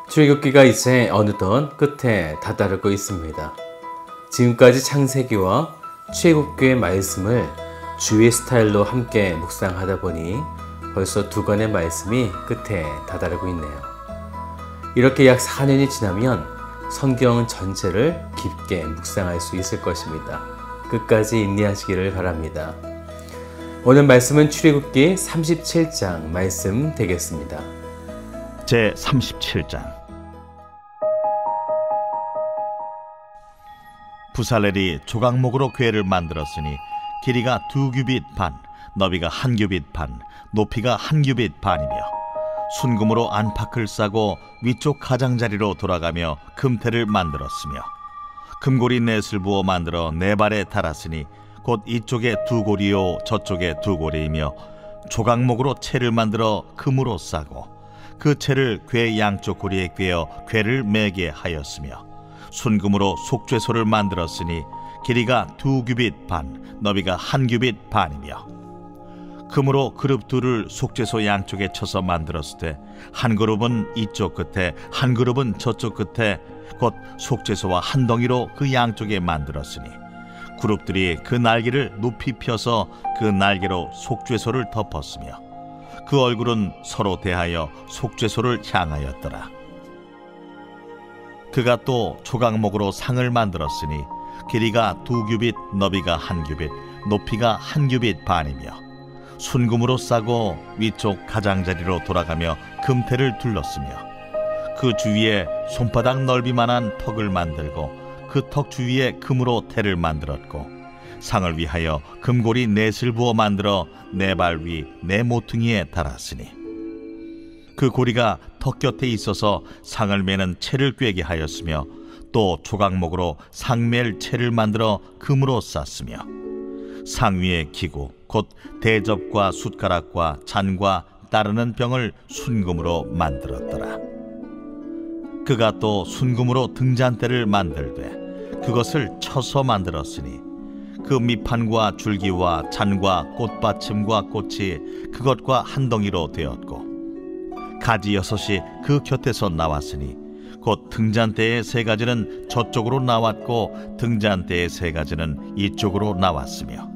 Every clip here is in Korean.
출애굽기가 이제 어느덧 끝에 다다르고 있습니다. 지금까지 창세기와 출애굽기의 말씀을 주의 스타일로 함께 묵상하다 보니 벌써 두 권의 말씀이 끝에 다다르고 있네요. 이렇게 약 4년이 지나면 성경 전체를 깊게 묵상할 수 있을 것입니다. 끝까지 인내하시기를 바랍니다. 오늘 말씀은 출애굽기 37장 말씀 되겠습니다. 제 37장. 부살렐이 조각목으로 궤를 만들었으니 길이가 2규빗 반, 너비가 1규빗 반, 높이가 1규빗 반이며 순금으로 안팎을 싸고 위쪽 가장자리로 돌아가며 금태를 만들었으며 금고리 넷을 부어 만들어 네 발에 달았으니 곧 이쪽에 2고리요 저쪽에 2고리이며 조각목으로 채를 만들어 금으로 싸고 그 채를 궤 양쪽 고리에 꿰어 궤를 매게 하였으며 순금으로 속죄소를 만들었으니 길이가 2규빗 반, 너비가 1규빗 반이며 금으로 그룹 둘을 속죄소 양쪽에 쳐서 만들었을 때 한 그룹은 이쪽 끝에 한 그룹은 저쪽 끝에 곧 속죄소와 한 덩이로 그 양쪽에 만들었으니 그룹들이 그 날개를 높이 펴서 그 날개로 속죄소를 덮었으며 그 얼굴은 서로 대하여 속죄소를 향하였더라. 그가 또 조각목으로 상을 만들었으니 길이가 2규빗, 너비가 1규빗, 높이가 1규빗 반이며 순금으로 싸고 위쪽 가장자리로 돌아가며 금태를 둘렀으며 그 주위에 손바닥 넓이만한 턱을 만들고 그 턱 주위에 금으로 태를 만들었고 상을 위하여 금고리 넷을 부어 만들어 네 발 위 네 모퉁이에 달았으니 그 고리가 턱 곁에 있어서 상을 매는 채를 꿰게 하였으며 또 조각목으로 상맬 채를 만들어 금으로 쌌으며 상 위에 기구 곧 대접과 숟가락과 잔과 따르는 병을 순금으로 만들었더라. 그가 또 순금으로 등잔대를 만들되 그것을 쳐서 만들었으니 그 밑판과 줄기와 잔과 꽃받침과 꽃이 그것과 한 덩이로 되었고 가지 6이 그 곁에서 나왔으니 곧 등잔대의 3가지는 저쪽으로 나왔고 등잔대의 3가지는 이쪽으로 나왔으며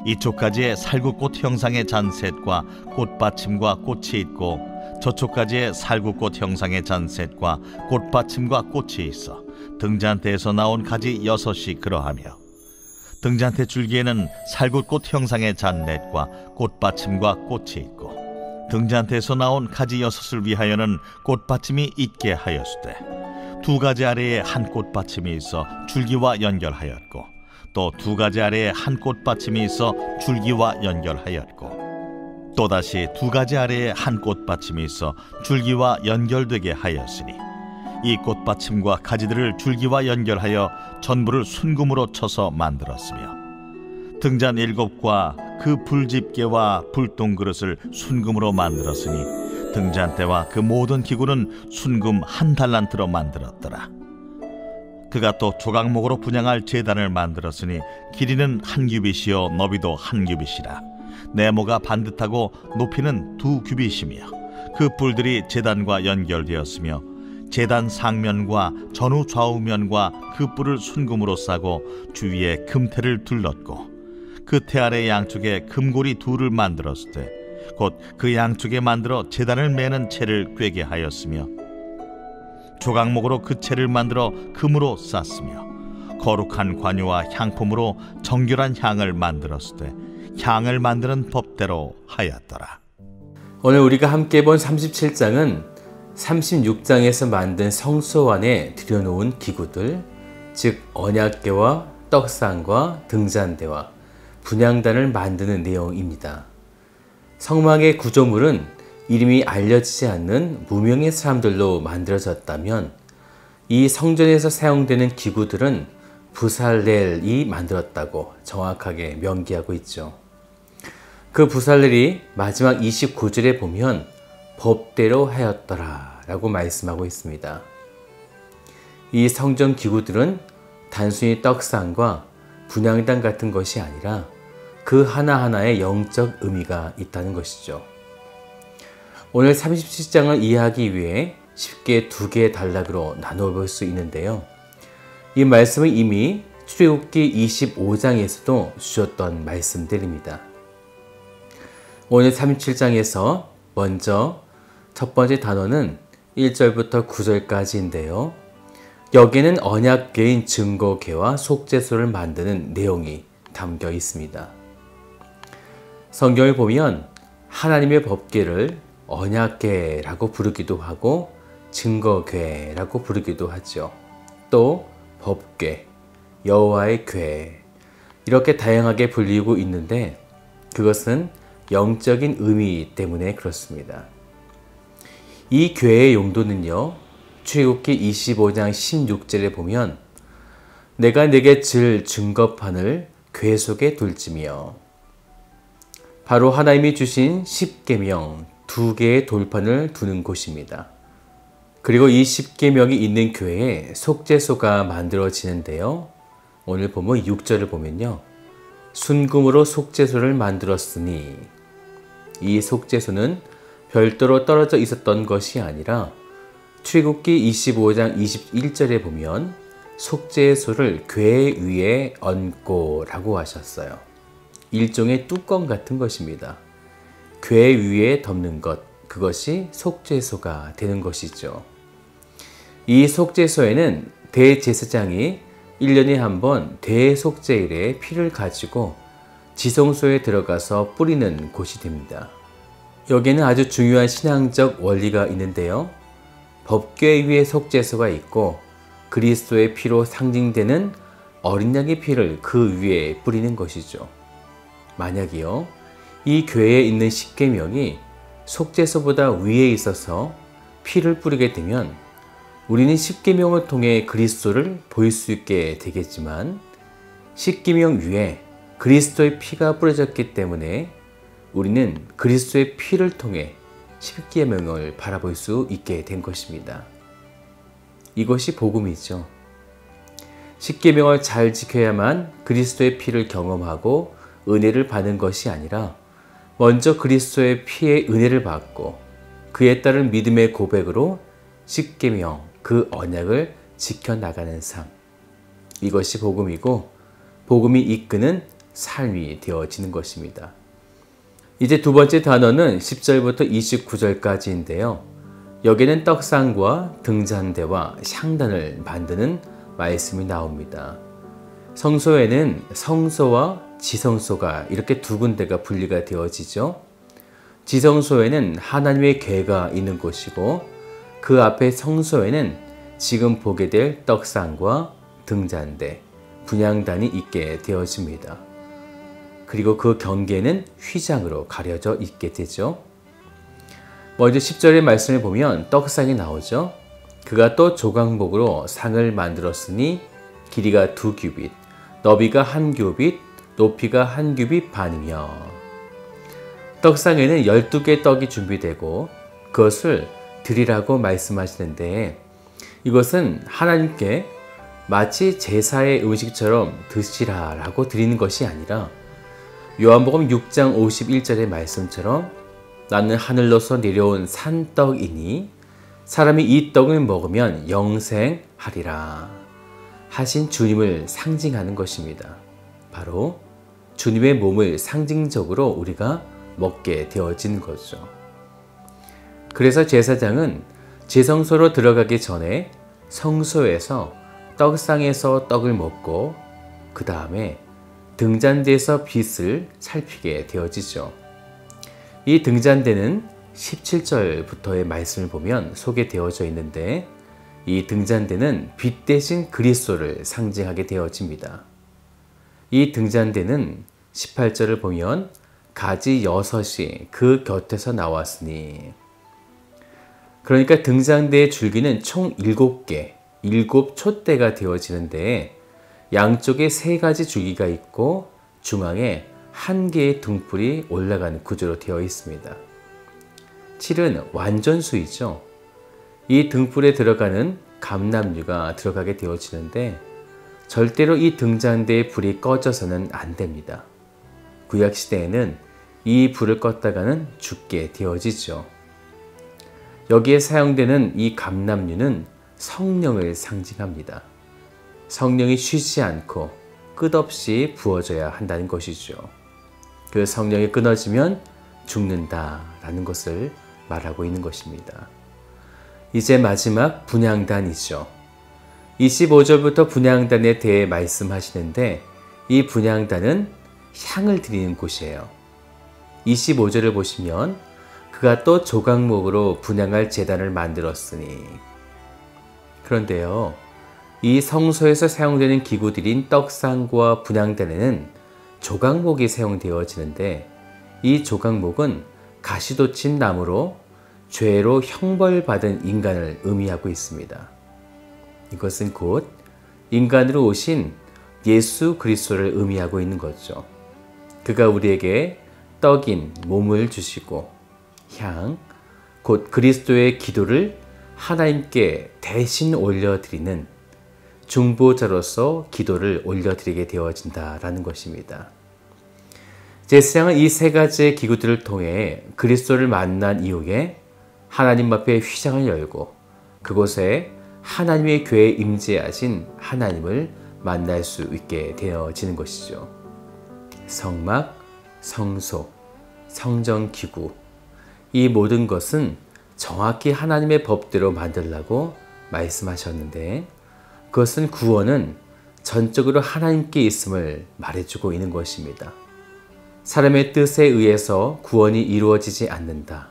이쪽 가지에 살구꽃 형상의 잔셋과 꽃받침과 꽃이 있고 저쪽 가지에 살구꽃 형상의 잔셋과 꽃받침과 꽃이 있어 등잔대에서 나온 가지 6이 그러하며 등잔대 줄기에는 살구꽃 형상의 잔넷과 꽃받침과 꽃이 있고 등잔대에서 나온 가지 6을 위하여는 꽃받침이 있게 하였으되 2가지 아래에 한 꽃받침이 있어 줄기와 연결하였고 또 2가지 아래에 한 꽃받침이 있어 줄기와 연결하였고 또다시 2가지 아래에 한 꽃받침이 있어 줄기와 연결되게 하였으니 이 꽃받침과 가지들을 줄기와 연결하여 전부를 순금으로 쳐서 만들었으며 등잔 7과 그 불집게와 불똥그릇을 순금으로 만들었으니 등잔대와 그 모든 기구는 순금 1달란트로 만들었더라. 그가 또 조각목으로 분향할 제단을 만들었으니 길이는 1규빗이요 너비도 1규빗이라 네모가 반듯하고 높이는 2규빗이며 그 뿔들이 제단과 연결되었으며 제단 상면과 전후 좌우면과 그 뿔을 순금으로 싸고 주위에 금태를 둘렀고 그 태 아래 양쪽에 금고리 2를 만들었을 때 곧 그 양쪽에 만들어 제단을 매는 채를 꿰게 하였으며 조각목으로 그 채를 만들어 금으로 쌌으며 거룩한 관유와 향품으로 정결한 향을 만들었을 때 향을 만드는 법대로 하였더라. 오늘 우리가 함께 본 37장은 36장에서 만든 성소 안에 들여놓은 기구들, 즉 언약궤와 떡상과 등잔대와 분향단을 만드는 내용입니다. 성막의 구조물은 이름이 알려지지 않는 무명의 사람들로 만들어졌다면 이 성전에서 사용되는 기구들은 부살렐이 만들었다고 정확하게 명기하고 있죠. 그 부살렐이 마지막 29절에 보면 법대로 하였더라 라고 말씀하고 있습니다. 이 성전 기구들은 단순히 떡상과 분향단 같은 것이 아니라 그 하나하나에 영적 의미가 있다는 것이죠. 오늘 37장을 이해하기 위해 쉽게 두 개의 단락으로 나누어 볼 수 있는데요. 이 말씀은 이미 출애굽기 25장에서도 주셨던 말씀들입니다. 오늘 37장에서 먼저 첫 번째 단어는 1절부터 9절까지인데요. 여기에는 언약궤인 증거궤와 속죄소를 만드는 내용이 담겨 있습니다. 성경을 보면 하나님의 법궤를 언약궤라고 부르기도 하고 증거궤라고 부르기도 하죠. 또 법궤, 여호와의 궤 이렇게 다양하게 불리고 있는데 그것은 영적인 의미 때문에 그렇습니다. 이 궤의 용도는요. 출애굽기 25장 16절에 보면 내가 네게 질 증거판을 궤 속에 둘지며 바로 하나님이 주신 십계명 두 개의 돌판을 두는 곳입니다. 그리고 이 십계명이 있는 궤에 속죄소가 만들어지는데요. 오늘 보면 6절을 보면요. 순금으로 속죄소를 만들었으니 이 속죄소는 별도로 떨어져 있었던 것이 아니라 출애굽기 25장 21절에 보면 속죄소를 궤 위에 얹고 라고 하셨어요. 일종의 뚜껑 같은 것입니다. 궤 위에 덮는 것, 그것이 속죄소가 되는 것이죠. 이 속죄소에는 대제사장이 1년에 한 번 대속죄일에 피를 가지고 지성소에 들어가서 뿌리는 곳이 됩니다. 여기에는 아주 중요한 신앙적 원리가 있는데요. 법궤 위에 속죄소가 있고 그리스도의 피로 상징되는 어린 양의 피를 그 위에 뿌리는 것이죠. 만약이요, 이 궤에 있는 십계명이 속죄소보다 위에 있어서 피를 뿌리게 되면 우리는 십계명을 통해 그리스도를 볼 수 있게 되겠지만 십계명 위에 그리스도의 피가 뿌려졌기 때문에 우리는 그리스도의 피를 통해 십계명을 바라볼 수 있게 된 것입니다. 이것이 복음이죠. 십계명을 잘 지켜야만 그리스도의 피를 경험하고 은혜를 받는 것이 아니라 먼저 그리스도의 피의 은혜를 받고 그에 따른 믿음의 고백으로 십계명 그 언약을 지켜나가는 삶. 이것이 복음이고 복음이 이끄는 삶이 되어지는 것입니다. 이제 두 번째 단어는 10절부터 29절까지인데요. 여기는 떡상과 등잔대와 향단을 만드는 말씀이 나옵니다. 성소에는 성소와 지성소가 이렇게 두 군데가 분리가 되어지죠. 지성소에는 하나님의 궤가 있는 곳이고 그 앞에 성소에는 지금 보게 될 떡상과 등잔대, 분향단이 있게 되어집니다. 그리고 그 경계는 휘장으로 가려져 있게 되죠. 먼저 10절의 말씀을 보면 떡상이 나오죠. 그가 또 조각목으로 상을 만들었으니 길이가 2규빗, 너비가 1규빗, 높이가 1규빗 반이며 떡상에는 12개의 떡이 준비되고 그것을 드리라고 말씀하시는데 이것은 하나님께 마치 제사의 음식처럼 드시라라고 드리는 것이 아니라 요한복음 6장 51절의 말씀처럼 나는 하늘로서 내려온 산떡이니 사람이 이 떡을 먹으면 영생하리라 하신 주님을 상징하는 것입니다. 바로 주님의 몸을 상징적으로 우리가 먹게 되어진 거죠. 그래서 제사장은 제성소로 들어가기 전에 성소에서 떡상에서 떡을 먹고 그 다음에 등잔대에서 빛을 살피게 되어지죠. 이 등잔대는 17절부터의 말씀을 보면 소개되어져 있는데 이 등잔대는 빛 대신 그리스도를 상징하게 되어집니다. 이 등잔대는 18절을 보면 가지 6이 그 곁에서 나왔으니 그러니까 등잔대의 줄기는 총 7개, 7촛대가 되어지는데 양쪽에 3가지 줄기가 있고 중앙에 1개의 등불이 올라가는 구조로 되어 있습니다. 7은 완전수이죠. 이 등불에 들어가는 감람류가 들어가게 되어지는데 절대로 이 등잔대의 불이 꺼져서는 안 됩니다. 구약시대에는 이 불을 껐다가는 죽게 되어지죠. 여기에 사용되는 이 감람류는 성령을 상징합니다. 성령이 쉬지 않고 끝없이 부어져야 한다는 것이죠. 그 성령이 끊어지면 죽는다라는 것을 말하고 있는 것입니다. 이제 마지막 분향단이죠. 25절부터 분향단에 대해 말씀하시는데 이 분향단은 향을 드리는 곳이에요. 25절을 보시면 그가 또 조각목으로 분향할 제단을 만들었으니. 그런데요, 이 성소에서 사용되는 기구들인 떡상과 분향단에는 조각목이 사용되어지는데 이 조각목은 가시돋친 나무로 죄로 형벌받은 인간을 의미하고 있습니다. 이것은 곧 인간으로 오신 예수 그리스도를 의미하고 있는 거죠. 그가 우리에게 떡인 몸을 주시고 향, 곧 그리스도의 기도를 하나님께 대신 올려드리는 중보자로서 기도를 올려드리게 되어진다라는 것입니다. 제사장은 이 세 가지의 기구들을 통해 그리스도를 만난 이후에 하나님 앞에 휘장을 열고 그곳에 하나님의 교회에 임재하신 하나님을 만날 수 있게 되어지는 것이죠. 성막, 성소, 성전기구, 이 모든 것은 정확히 하나님의 법대로 만들라고 말씀하셨는데 그것은 구원은 전적으로 하나님께 있음을 말해주고 있는 것입니다. 사람의 뜻에 의해서 구원이 이루어지지 않는다.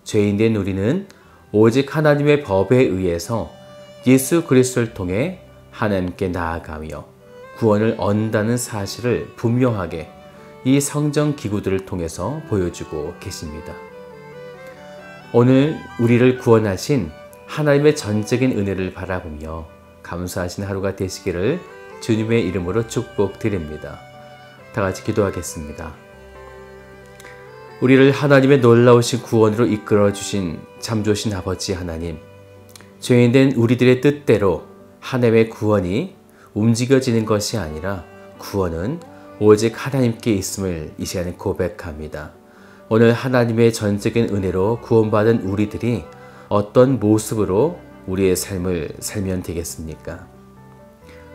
죄인된 우리는 오직 하나님의 법에 의해서 예수 그리스도를 통해 하나님께 나아가며 구원을 얻는다는 사실을 분명하게 이 성전 기구들을 통해서 보여주고 계십니다. 오늘 우리를 구원하신 하나님의 전적인 은혜를 바라보며 감사하신 하루가 되시기를 주님의 이름으로 축복드립니다. 다 같이 기도하겠습니다. 우리를 하나님의 놀라우신 구원으로 이끌어주신 참 좋으신 아버지 하나님, 죄인된 우리들의 뜻대로 하나님의 구원이 움직여지는 것이 아니라 구원은 오직 하나님께 있음을 이 시간에 고백합니다. 오늘 하나님의 전적인 은혜로 구원받은 우리들이 어떤 모습으로 우리의 삶을 살면 되겠습니까?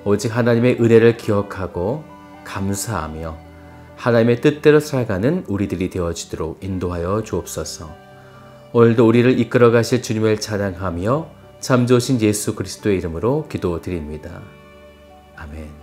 오직 하나님의 은혜를 기억하고 감사하며 하나님의 뜻대로 살아가는 우리들이 되어지도록 인도하여 주옵소서. 오늘도 우리를 이끌어 가실 주님을 찬양하며 참 좋으신 예수 그리스도의 이름으로 기도드립니다. 아멘.